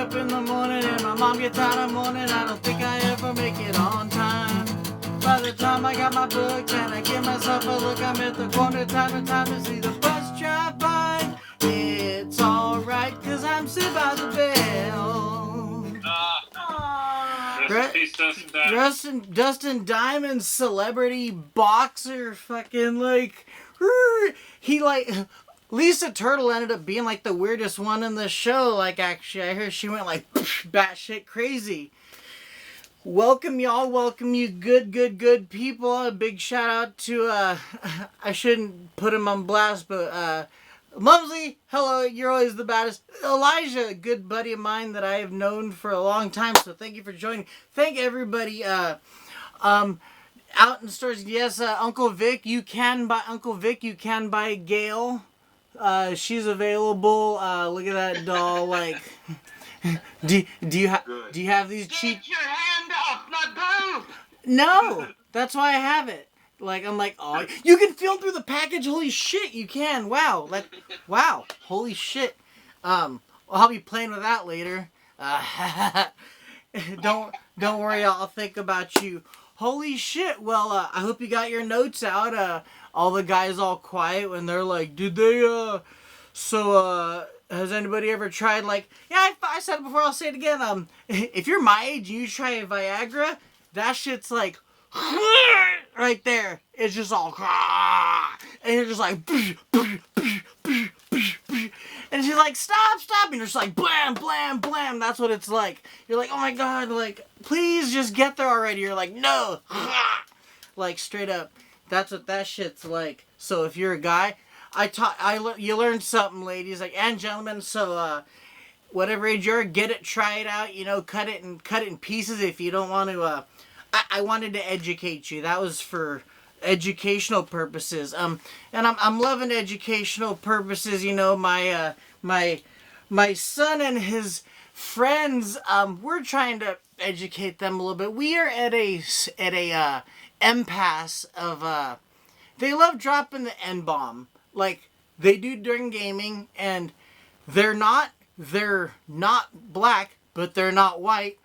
up in the morning and my mom gets out of morning, I don't think I ever make it on time. By the time I got my books and I give myself a look, I'm at the corner, time to see the bus drive by. It's alright, cause I'm sitting by the bell. Rest in peace, Dustin Diamond. Dustin Diamond, celebrity boxer, fucking like, he like, Lisa Turtle ended up being like the weirdest one in the show. Like, actually, I heard she went like batshit crazy. Welcome y'all, welcome you good people. A big shout out to, I shouldn't put him on blast, but, Mumsy, hello, you're always the baddest. Elijah, a good buddy of mine that I have known for a long time, so thank you for joining. Thank everybody, out in stores. Yes, Uncle Vic, you can buy Gail. She's available. Look at that doll, like... Do you have these cheap... Get your hand off my boob! No! That's why I have it. Like, I'm like, oh, you can feel through the package. Holy shit, you can. Wow. Like, wow. Holy shit. I'll be playing with that later. Don't worry, I'll think about you. Holy shit. Well, I hope you got your notes out. All the guys all quiet when they're like, did they, has anybody ever tried, like, yeah, I said it before, I'll say it again, if you're my age and you try Viagra, that shit's like, right there, it's just all, and you're just like, and she's like, stop, and you're just like, blam, blam, blam, that's what it's like. You're like, oh my god, like, please just get there already. You're like, no, like, straight up, that's what that shit's like. So if you're a guy, you learned something, ladies, like, and gentlemen, so, whatever age you're, get it, try it out, you know, cut it in pieces if you don't want to, I wanted to educate you. That was for educational purposes. And I'm loving educational purposes. You know, my son and his friends. We're trying to educate them a little bit. We are at a impasse of. They love dropping the N-bomb like they do during gaming, and they're not black, but they're not white.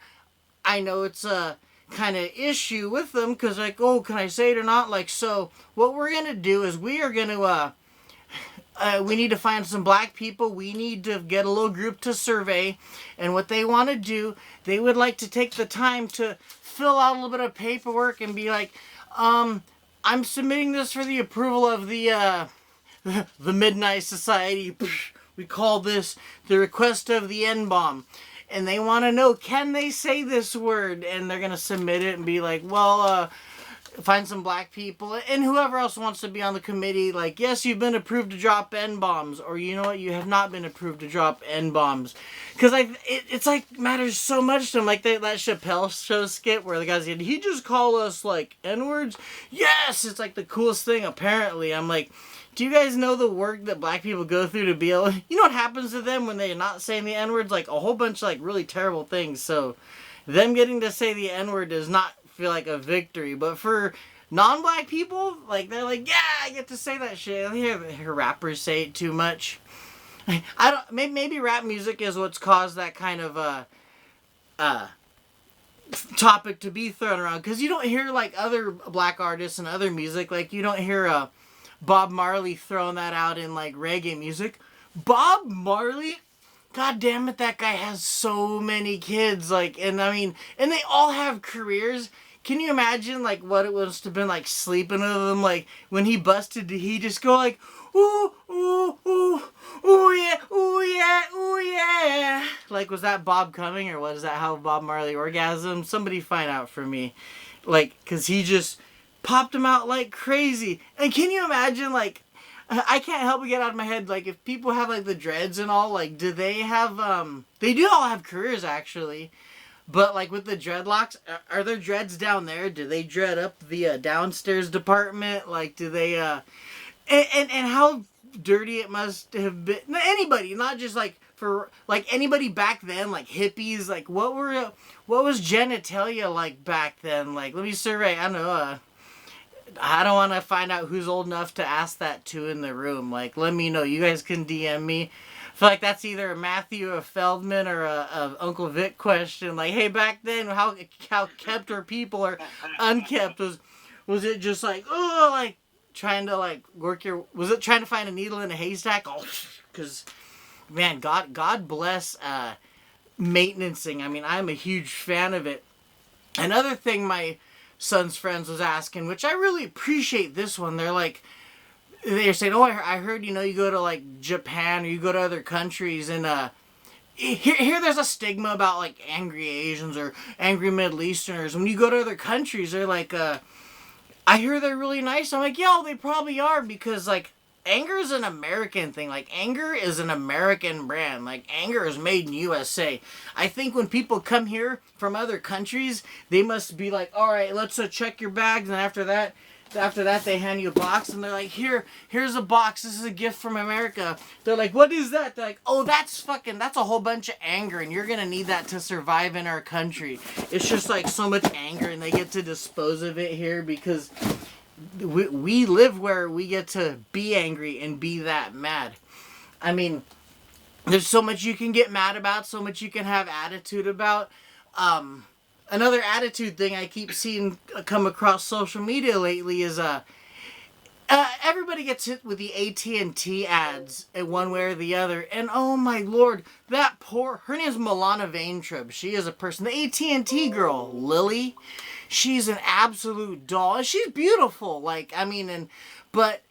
I know it's a kind of issue with them because, like, oh, can I say it or not? Like, so what we're gonna do is we are gonna we need to find some black people. We need to get a little group to survey, and what they want to do, they would like to take the time to fill out a little bit of paperwork and be like, I'm submitting this for the approval of the Midnight Society. We call this the request of the N-bomb. And they want to know, can they say this word? And they're going to submit it and be like, well, find some black people. And whoever else wants to be on the committee, like, yes, you've been approved to drop N-bombs. Or, you know what, you have not been approved to drop N-bombs. Because it's like, matters so much to them. Like that Chappelle show skit where the guy's like, he just called us, like, N-words? Yes! It's like the coolest thing, apparently. I'm like, do you guys know the work that black people go through to be able... You know what happens to them when they're not saying the N-words? Like, a whole bunch of, like, really terrible things. So, them getting to say the N-word does not feel like a victory. But for non-black people, like, they're like, yeah, I get to say that shit. I hear rappers say it too much. Maybe rap music is what's caused that kind of, topic to be thrown around. Because you don't hear, like, other black artists and other music. Like, you don't hear, Bob Marley throwing that out in, like, reggae music. Bob Marley? God damn it, that guy has so many kids. Like, and I mean, and they all have careers. Can you imagine, like, what it was to have been, like, sleeping with them? Like, when he busted, did he just go, like, ooh, ooh, ooh, ooh, yeah, ooh, yeah, ooh, yeah. Like, was that Bob coming, or was that how Bob Marley orgasmed? Somebody find out for me. Like, because he just popped him out like crazy. And can you imagine, like, I can't help but get out of my head, like, if people have, like, the dreads and all, like, do they have, they do all have careers, actually, but, like, with the dreadlocks, are there dreads down there? Do they dread up the, downstairs department? Like, do they, and how dirty it must have been, anybody, not just, like, for, like, anybody back then, like, hippies, like, what was genitalia like back then? Like, let me survey, I don't know, I don't want to find out who's old enough to ask that to in the room. Like, let me know. You guys can DM me. feel like that's either a Matthew, a Feldman, or a Uncle Vic question. Like, hey, back then, how kept were people or unkept? Was it just like, oh, like trying to like work your? Was it trying to find a needle in a haystack? Oh, because man, God bless maintenancing. I mean, I'm a huge fan of it. Another thing my son's friends was asking, which I really appreciate this one. They're saying, oh, I heard, you go to like Japan or you go to other countries and here there's a stigma about like angry Asians or angry Middle Easterners. When you go to other countries, they're like, I hear they're really nice. I'm like, yeah, they probably are, because like anger is an American thing. Like, anger is an American brand. Like, anger is made in USA. I think when people come here from other countries, they must be like, all right, let's check your bags. And after that, they hand you a box. And they're like, here's a box. This is a gift from America. They're like, what is that? They're like, oh, that's a whole bunch of anger. And you're going to need that to survive in our country. It's just like so much anger. And they get to dispose of it here because we live where we get to be angry and be that mad. I mean, there's so much you can get mad about, so much you can have attitude about. Another attitude thing I keep seeing come across social media lately is everybody gets hit with the AT&T ads in one way or the other, and oh my lord, her name's Milana Vaintrub. She is a person. The AT&T girl, Lily, she's an absolute doll. She's beautiful. Like, I mean, but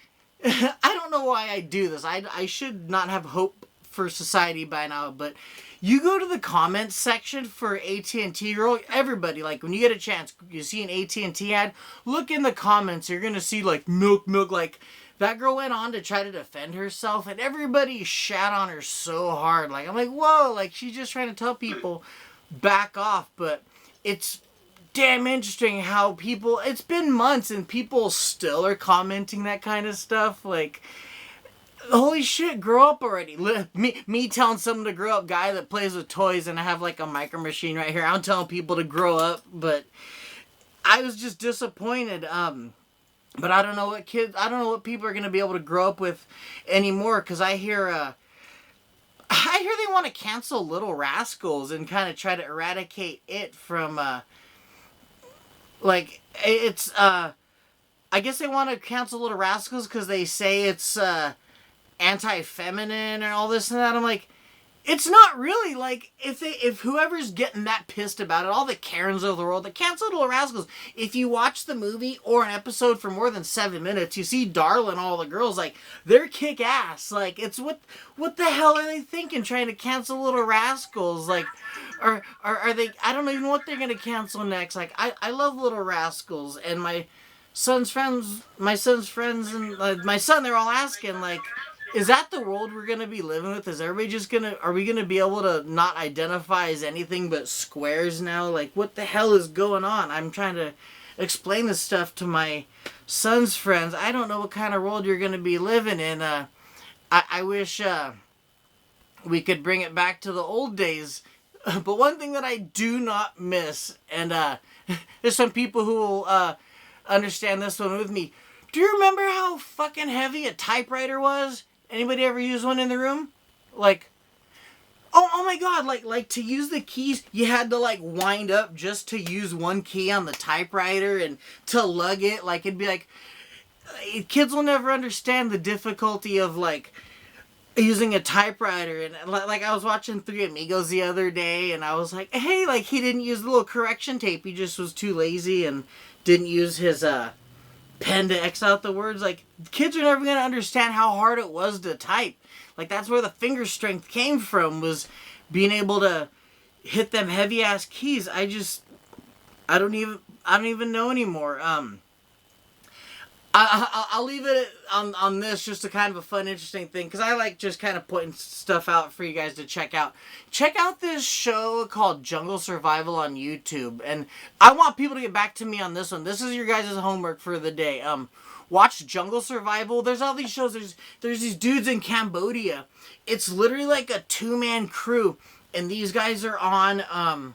I don't know why I do this. I should not have hope for society by now, but you go to the comments section for AT&T girl, everybody, like, when you get a chance, you see an AT&T ad, look in the comments, you're gonna see, like, milk, like, that girl went on to try to defend herself, and everybody shat on her so hard. Like, I'm like, whoa, like, she's just trying to tell people, back off, but it's damn interesting how it's been months, and people still are commenting that kind of stuff, like, holy shit, grow up already. Me telling someone to grow up, guy that plays with toys, and I have like a micro machine right here. I'm telling people to grow up, but I was just disappointed. But I don't know what people are going to be able to grow up with anymore, because I hear they want to cancel Little Rascals and kind of try to eradicate it from, like, it's, I guess they want to cancel Little Rascals because they say it's, anti-feminine and all this and that. I'm like, it's not really. Like, if whoever's getting that pissed about it, all the Karens of the world, the cancel Little Rascals. If you watch the movie or an episode for more than 7 minutes, you see Darla and all the girls, like, they're kick ass. Like, it's what the hell are they thinking trying to cancel Little Rascals? Like, or are they, I don't even know what they're gonna cancel next. Like, I love Little Rascals, and my son's friends and my son, they're all asking, like, is that the world we're going to be living with? Is everybody are we going to be able to not identify as anything but squares now? Like, what the hell is going on? I'm trying to explain this stuff to my son's friends. I don't know what kind of world you're going to be living in. I wish we could bring it back to the old days. But one thing that I do not miss, and there's some people who will understand this one with me. Do you remember how fucking heavy a typewriter was? Anybody ever use one in the room? Like, oh my god, like to use the keys, you had to like wind up just to use one key on the typewriter and to lug it. Like, it'd be like, kids will never understand the difficulty of like using a typewriter. And like, I was watching Three Amigos the other day, and I was like, hey, like, he didn't use the little correction tape. He just was too lazy and didn't use his pen to X out the words. Like, kids are never going to understand how hard it was to type. Like, that's where the finger strength came from, was being able to hit them heavy ass keys. I don't even know anymore. I'll leave it on this, just a kind of a fun, interesting thing, because I like just kind of putting stuff out for you guys to check out. Check out this show called Jungle Survival on YouTube, and I want people to get back to me on this one. This is your guys' homework for the day. Watch Jungle Survival. There's all these shows. There's these dudes in Cambodia. It's literally like a 2-man crew, and these guys are on,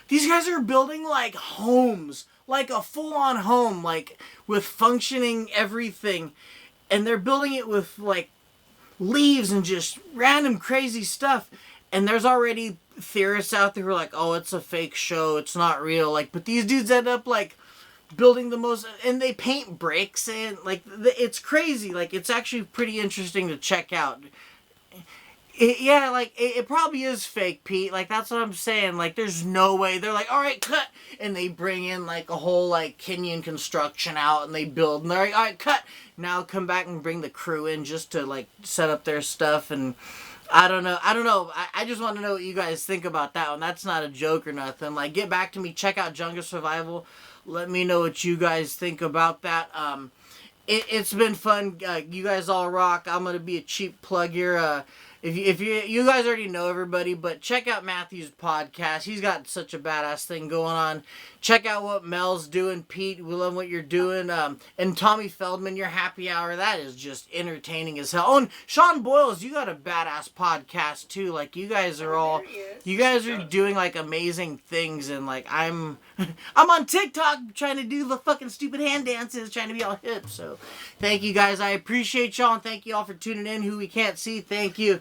these guys are building like homes, like a full-on home, like with functioning everything, and they're building it with like leaves and just random crazy stuff. And there's already theorists out there who are like, oh, it's a fake show, it's not real. Like, but these dudes end up like building the most, and they paint bricks and like it's crazy. Like, it's actually pretty interesting to check out. It probably is fake, Pete. Like, that's what I'm saying. Like, there's no way. They're like, all right, cut. And they bring in, like, a whole, like, Kenyan construction out, and they build. And they're like, all right, cut. Now come back and bring the crew in just to, like, set up their stuff. And I don't know. I just want to know what you guys think about that one. That's not a joke or nothing. Like, get back to me. Check out Jungle Survival. Let me know what you guys think about that. It's been fun. You guys all rock. I'm going to be a cheap plug here. If you guys already know everybody, but check out Matthew's podcast. He's got such a badass thing going on. Check out what Mel's doing, Pete. We love what you're doing. And Tommy Feldman, your happy hour. That is just entertaining as hell. Oh, and Sean Boyles, you got a badass podcast too. Like, you guys are all, you guys are doing like amazing things, and like I'm on TikTok trying to do the fucking stupid hand dances, trying to be all hip. So, thank you guys. I appreciate y'all, and thank you all for tuning in. Who we can't see, thank you.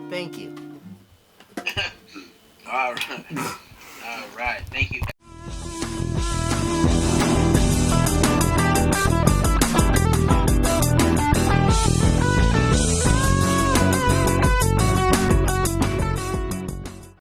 Thank you. All right. All right. Thank you.